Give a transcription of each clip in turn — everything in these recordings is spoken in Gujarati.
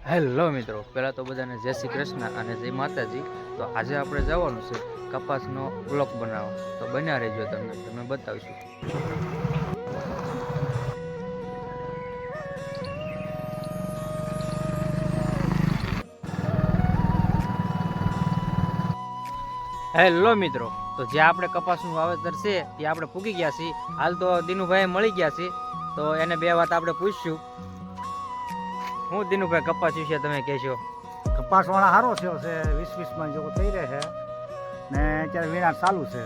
હેલો મિત્રો, પહેલાં તો બધાને જય શ્રી કૃષ્ણ અને જય માતાજી. તો આજે આપણે જવાનું છે કપાસનો બ્લોક બનાવવા. તો બન્યા રહેજો, તમે બતાવીશું. હેલો મિત્રો, તો જ્યાં આપણે કપાસનું વાવેતર છે ત્યાં આપણે પૂગી ગયા છીએ. હાલ તો દિનુભાઈ મળી ગયા છે, તો એને બે વાત આપણે પૂછશું. હું દિનુભાઈ કપાસ વિશે તમે કહેશો? કપાસ વાળા સારો થયો છે, 20-20 માં જેવું થઈ રહે છે ને અત્યારે વિનાર ચાલુ છે.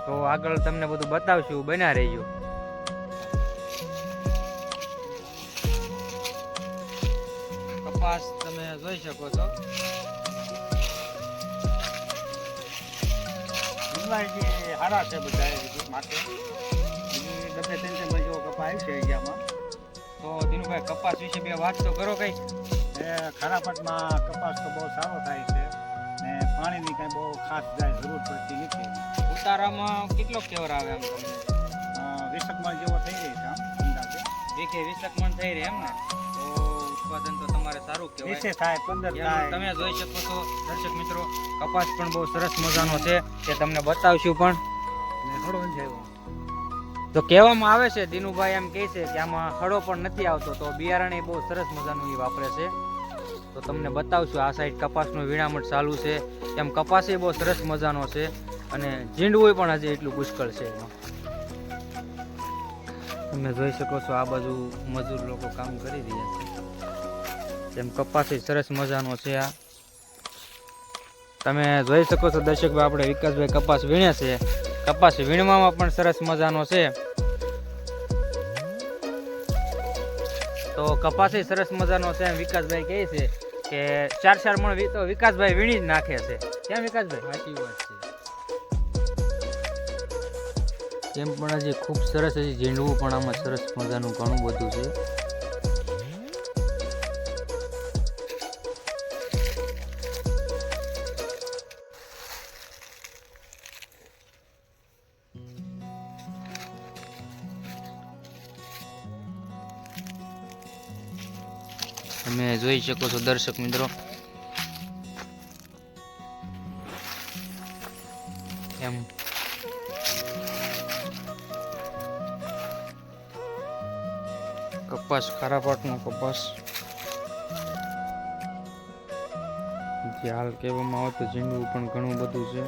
તો આગળ તમને બધું બતાવશું, બન્યા રહેજો. કપાસ તમે જોઈ શકો છો. સારા છે બધા માટે ડબ્બે 3 જેવો કપાસ આવી છે એરિયામાં. તો દિનુભાઈ કપાસ વિશે બે વાત તો કરો કઈ. ખારાપટમાં કપાસ તો બહુ સારો થાય છે ને પાણીની કઈ બહુ ખાસ જરૂર પડતી નથી. ઉતારામાં કેટલો કેવર આવે આમ તમને? 20 મણ જેવો થઈ રહી છે આમ અંદાજે. 20 મણ થઈ રહે એમ ને? તો ઉત્પાદન તો તમારે સારું કહેવાય. 20 થાય 15 થાય. તમે જોઈ શકો છો દર્શક મિત્રો, કપાસ પણ બહુ સરસ મજાનો છે, તે તમને બતાવશું. પણ હળો છે તો કહેવામાં આવે છે, દિનુભાઈ એમ કહે છે કે આમાં હળો પણ નથી આવતો. તો બિયારણ એ બહુ સરસ મજાનું એ વાપરે છે. તો તમને બતાવશું. આ સાઈડ કપાસનું વીણામણ ચાલુ છે, એમ કપાસ એ બહુ સરસ મજાનો છે અને ઝીંડવું પણ હજી એટલું પુષ્કળ છે એમાં. તમે જોઈ શકો છો આ બાજુ મજૂર લોકો કામ કરી રહ્યા છે. તેમ કપાસ એ સરસ મજાનો છે. આ તમે જોઈ શકો છો દર્શકભાઈ, આપણે વિકાસભાઈ કપાસ વીણે છે. કપાસ વીણવામાં પણ સરસ મજાનો છે. તો કપાસ એ સરસ મજાનો છે એમ વિકાસભાઈ કહે છે કે 4 મણ તો વિકાસભાઈ વીણી જ નાખે છે. કેમ વિકાસભાઈ? સાચી વાત છે. તેમ પણ હજી ખૂબ સરસ, હજી ઝીંડવું પણ આમાં સરસ મજાનું ઘણું બધું છે. તમે જોઈ શકો છો દર્શક મિત્રો, એમ કપાસ ખારાપાટનો કપાસ જે હાલ કહેવામાં આવે તો ઝીંડવું પણ ઘણું બધું છે.